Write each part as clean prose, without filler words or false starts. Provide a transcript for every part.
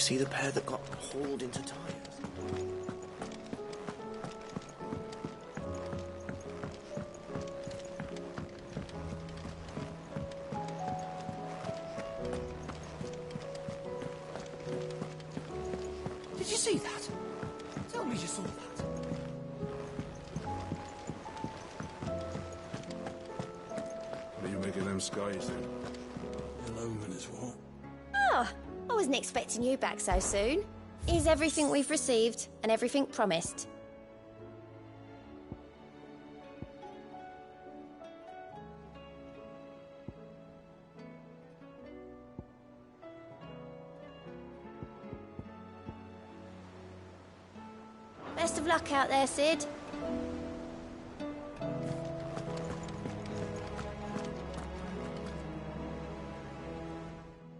see the pair that got hauled into tires? Did you see that? Tell me you saw that. What do you make of them skies, then? Hello, what? Ah, I wasn't expecting you back so soon. Here's everything we've received and everything promised. Best of luck out there, Sid.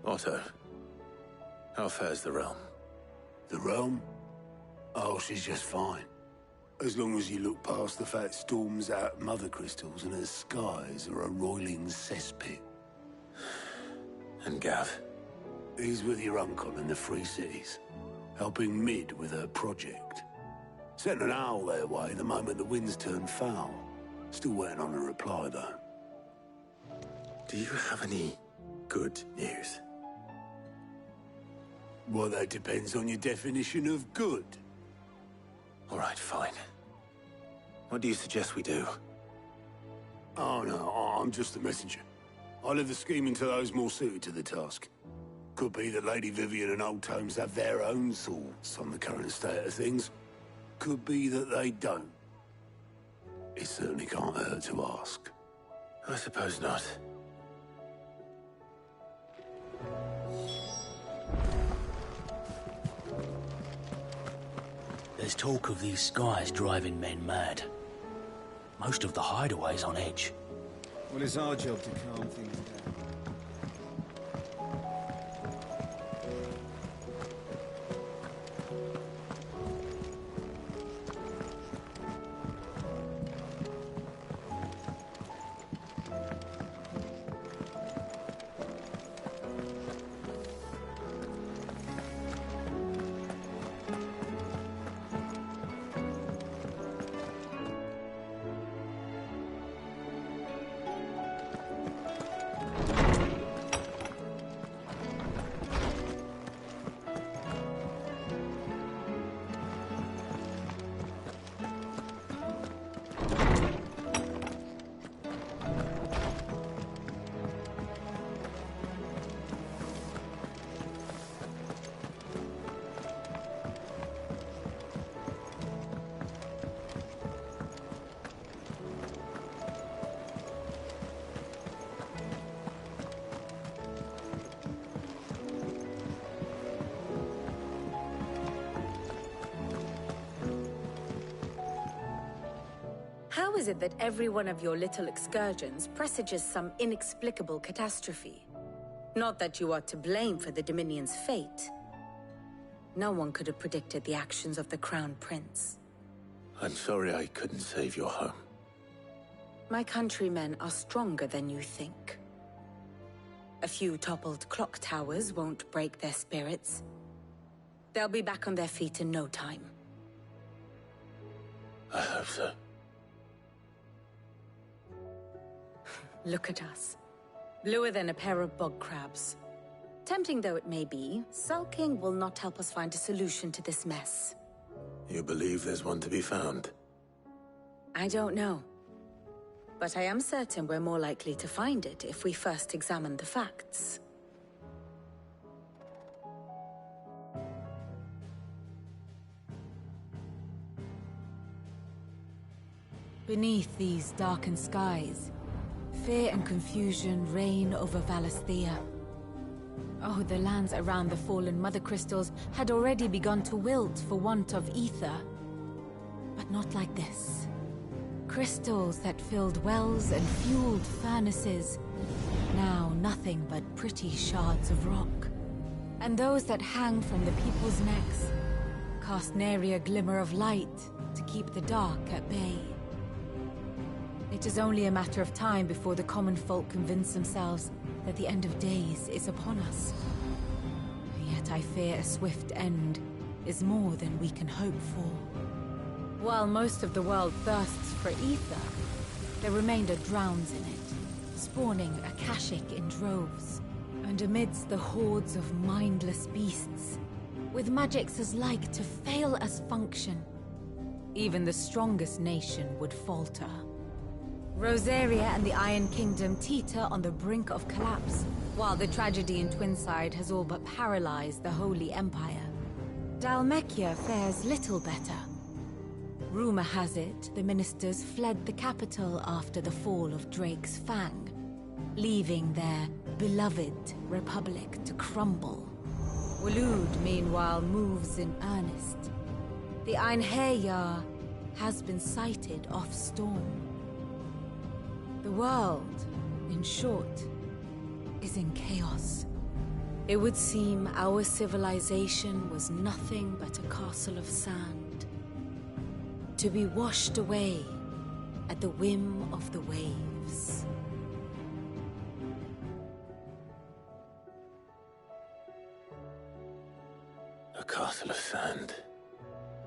Otto, how fares the realm? The realm? Oh, she's just fine. As long as you look past the fat storms out mother crystals and her skies are a roiling cesspit. And Gav? He's with your uncle in the Free Cities, helping Mid with her project. Sent an owl their way the moment the winds turned foul. Still waiting on a reply, though. Do you have any good news? Well, that depends on your definition of good. All right, fine. What do you suggest we do? Oh, no, I'm just a messenger. I leave the scheming to those more suited to the task. Could be that Lady Vivian and Old Tomes have their own thoughts on the current state of things. Could be that they don't. It certainly can't hurt to ask. I suppose not. There's talk of these skies driving men mad. Most of the hideaways on edge. Well, it's our job to calm things down. How is it that every one of your little excursions presages some inexplicable catastrophe? Not that you are to blame for the Dominion's fate. No one could have predicted the actions of the Crown Prince. I'm sorry I couldn't save your home. My countrymen are stronger than you think. A few toppled clock towers won't break their spirits. They'll be back on their feet in no time. I hope so. Look at us. Bluer than a pair of bog crabs. Tempting though it may be, sulking will not help us find a solution to this mess. You believe there's one to be found? I don't know. But I am certain we're more likely to find it if we first examine the facts. Beneath these darkened skies, fear and confusion reign over Valisthea. Oh, the lands around the fallen Mother Crystals had already begun to wilt for want of ether. But not like this. Crystals that filled wells and fueled furnaces, now nothing but pretty shards of rock. And those that hang from the people's necks cast nary a glimmer of light to keep the dark at bay. It is only a matter of time before the common folk convince themselves that the end of days is upon us. Yet yet I fear a swift end is more than we can hope for. While most of the world thirsts for ether, the remainder drowns in it, spawning Akashic in droves. And amidst the hordes of mindless beasts, with magics as like to fail as function, even the strongest nation would falter. Rosaria and the Iron Kingdom teeter on the brink of collapse, while the tragedy in Twinside has all but paralyzed the Holy Empire. Dhalmekia fares little better. Rumor has it the ministers fled the capital after the fall of Drake's Fang, leaving their beloved republic to crumble. Waloed, meanwhile, moves in earnest. The Einherjar has been sighted off Storm. The world, in short, is in chaos. It would seem our civilization was nothing but a castle of sand, to be washed away at the whim of the waves. A castle of sand.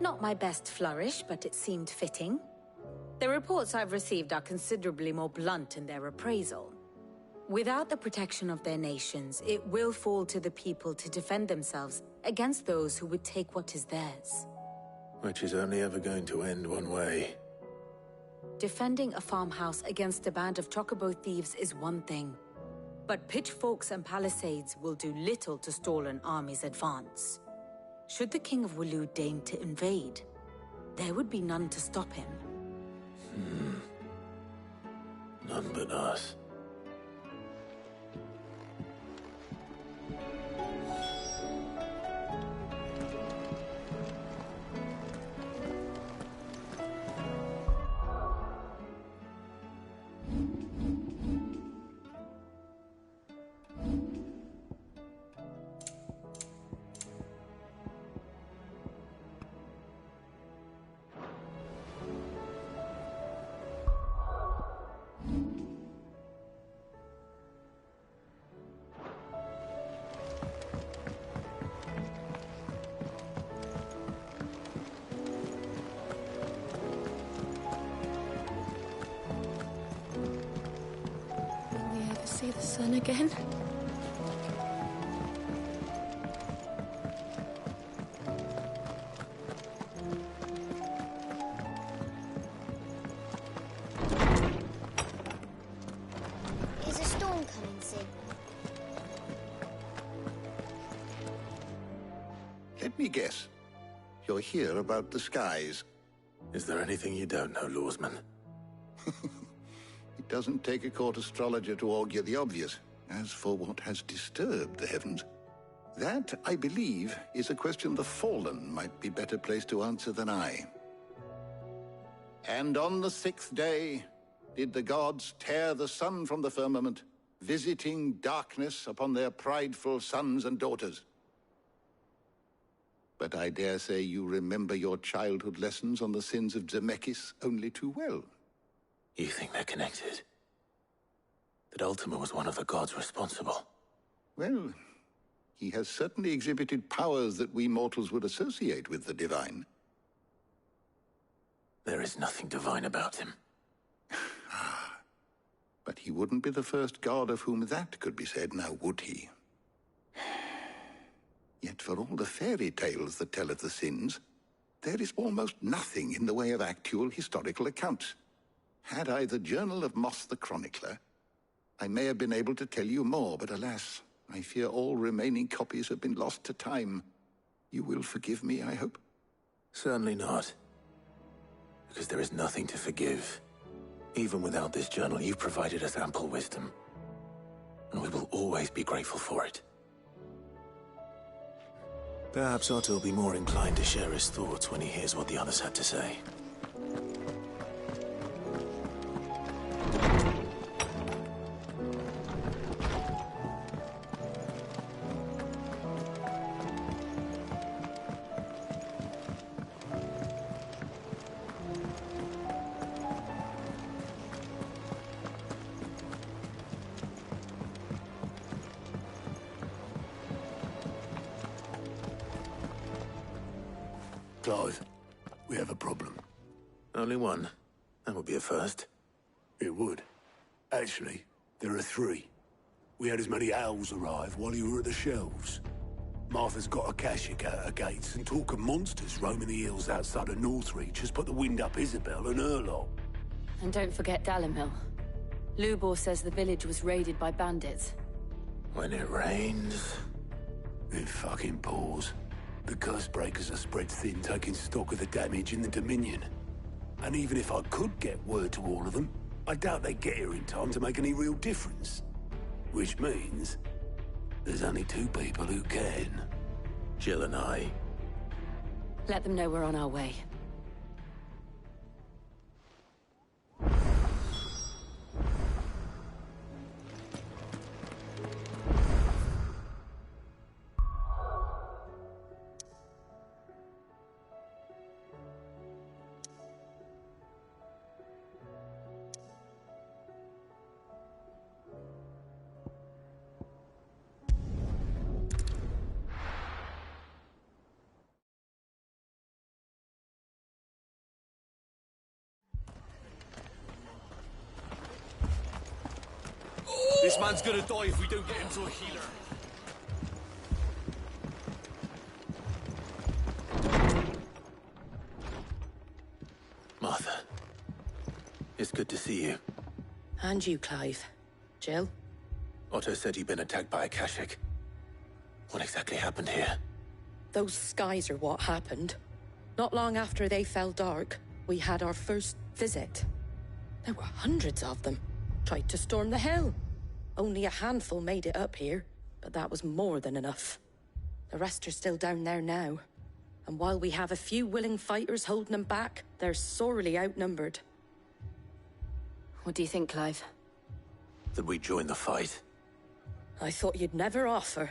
Not my best flourish, but it seemed fitting. The reports I've received are considerably more blunt in their appraisal. Without the protection of their nations, it will fall to the people to defend themselves against those who would take what is theirs. Which is only ever going to end one way. Defending a farmhouse against a band of chocobo thieves is one thing, but pitchforks and palisades will do little to stall an army's advance. Should the King of Waloed deign to invade, there would be none to stop him. None but us. See the sun again? Is a storm coming soon? Let me guess. You're here about the skies. Is there anything you don't know, Lawsman? It doesn't take a court astrologer to augur the obvious. As for what has disturbed the heavens, that, I believe, is a question the Fallen might be better placed to answer than I. And on the 6th day did the gods tear the sun from the firmament, visiting darkness upon their prideful sons and daughters. But I dare say you remember your childhood lessons on the sins of Zemeckis only too well. You think they're connected? That Ultima was one of the gods responsible? Well, he has certainly exhibited powers that we mortals would associate with the divine. There is nothing divine about him. But he wouldn't be the first god of whom that could be said, now would he? Yet for all the fairy tales that tell of the sins, there is almost nothing in the way of actual historical accounts. Had I the Journal of Moss the Chronicler, I may have been able to tell you more, but alas, I fear all remaining copies have been lost to time. You will forgive me, I hope? Certainly not. Because there is nothing to forgive. Even without this journal, you've provided us ample wisdom. And we will always be grateful for it. Perhaps Otto will be more inclined to share his thoughts when he hears what the others had to say. Clive, we have a problem. Only one. That would be a first. It would. Actually, there are three. We had as many owls arrive while you were at the shelves. Martha's got a Akashic out her gates, and talk of monsters roaming the hills outside of Northreach has put the wind up Isabel and her lot. And don't forget Dalimil. Lubor says the village was raided by bandits. When it rains... It fucking pours. The curse breakers are spread thin, taking stock of the damage in the Dominion. And even if I could get word to all of them, I doubt they'd get here in time to make any real difference. Which means... there's only two people who can. Jill and I. Let them know we're on our way. This man's gonna die if we don't get him to a healer. Martha. It's good to see you. And you, Clive. Jill? Otto said you'd been attacked by Akashic. What exactly happened here? Those skies are what happened. Not long after they fell dark, we had our first visit. There were hundreds of them. Tried to storm the hill. Only a handful made it up here, but that was more than enough. The rest are still down there now. And while we have a few willing fighters holding them back, they're sorely outnumbered. What do you think, Clive? That we join the fight? I thought you'd never offer.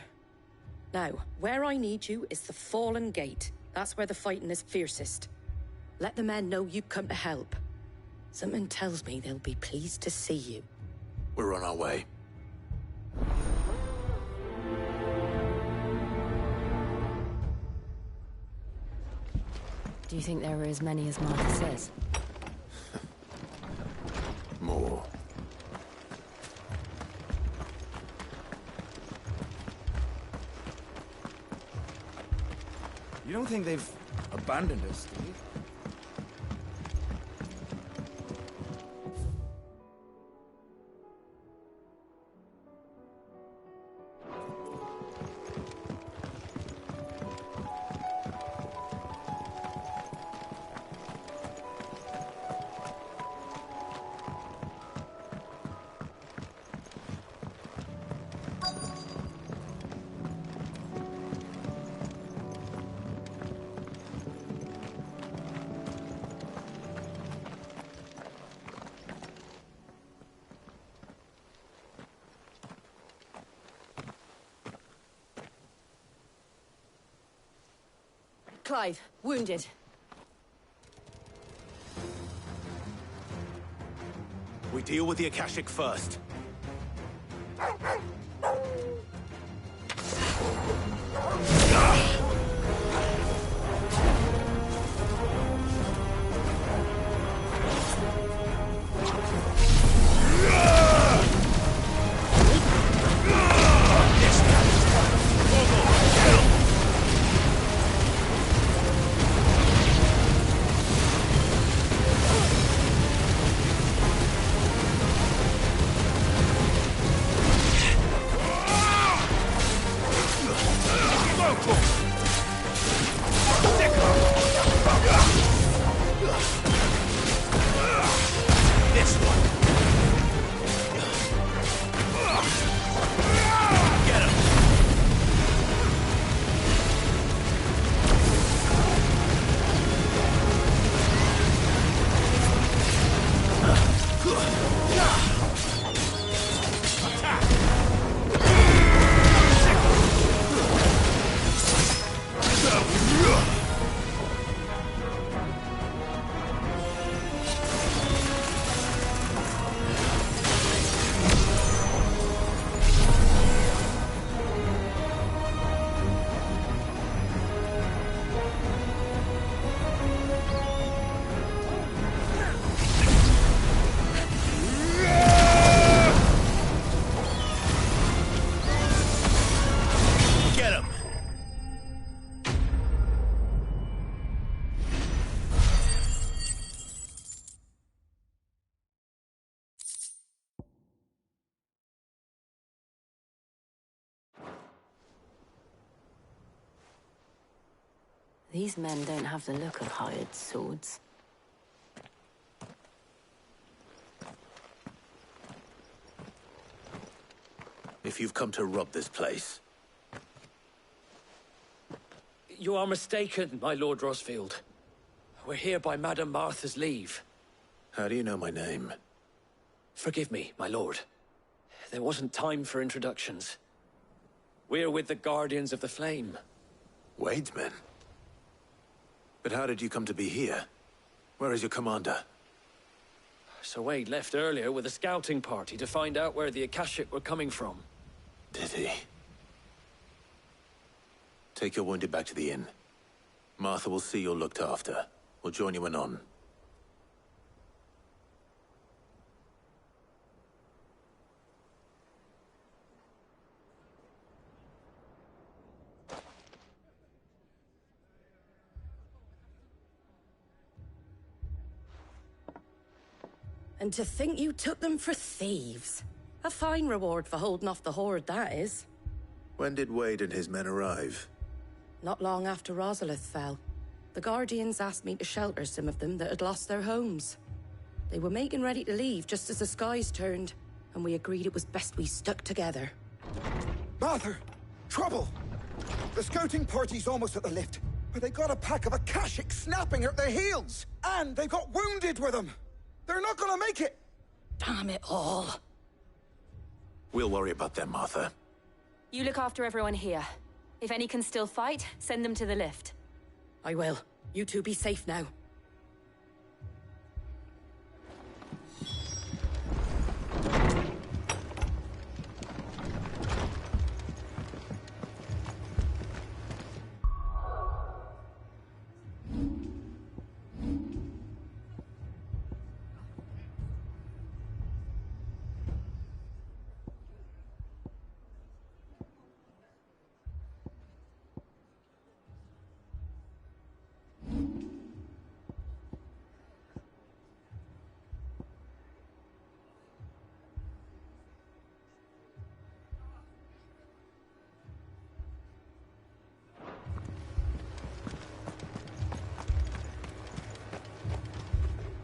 Now, where I need you is the Fallen Gate. That's where the fighting is fiercest. Let the men know you come to help. Something tells me they'll be pleased to see you. We're on our way. Do you think there are as many as Martha says? More. You don't think they've abandoned us, do you? Clive, wounded. We deal with the Akashic first. These men don't have the look of hired swords. If you've come to rob this place... You are mistaken, my Lord Rosfield. We're here by Madame Martha's leave. How do you know my name? Forgive me, my lord. There wasn't time for introductions. We're with the Guardians of the Flame. Wade's men? But how did you come to be here? Where is your commander? Sir Wade left earlier with a scouting party to find out where the Akashic were coming from. Did he? Take your wounded back to the inn. Martha will see you're looked after. We'll join you anon. And to think you took them for thieves. A fine reward for holding off the horde, that is. When did Wade and his men arrive? Not long after Rosalith fell. The Guardians asked me to shelter some of them that had lost their homes. They were making ready to leave just as the skies turned, and we agreed it was best we stuck together. Martha! Trouble! The scouting party's almost at the lift, but they got a pack of Akashic snapping at their heels! And they've got wounded with them! They're not gonna make it! Damn it all. We'll worry about them, Martha. You look after everyone here. If any can still fight, send them to the lift. I will. You two be safe now.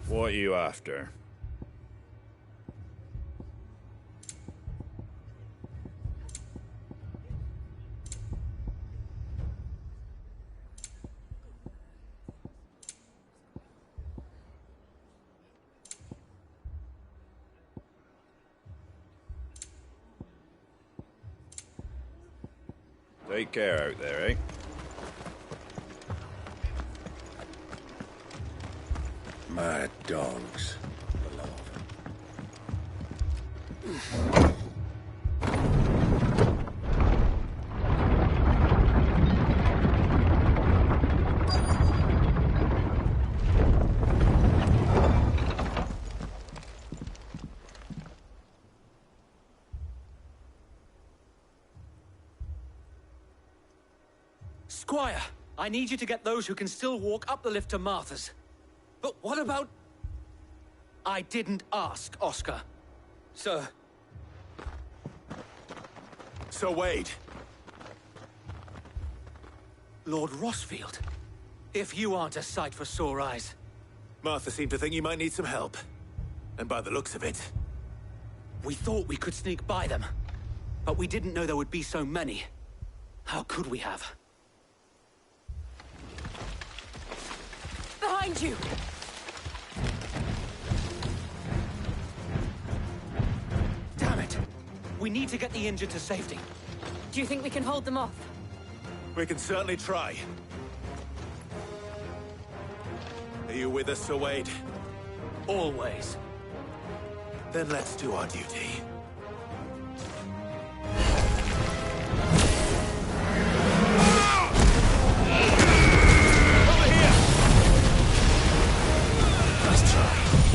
What are you after? Take care out there, eh? Mad dogs. Squire, I need you to get those who can still walk up the lift to Martha's. But what about... I didn't ask, Oscar. Sir. Sir Wade. Lord Rosfield. If you aren't a sight for sore eyes. Martha seemed to think you might need some help. And by the looks of it... We thought we could sneak by them. But we didn't know there would be so many. How could we have? Behind you! Damn it! We need to get the injured to safety. Do you think we can hold them off? We can certainly try. Are you with us, Sir Wade? Always. Then let's do our duty. Over here! Nice try.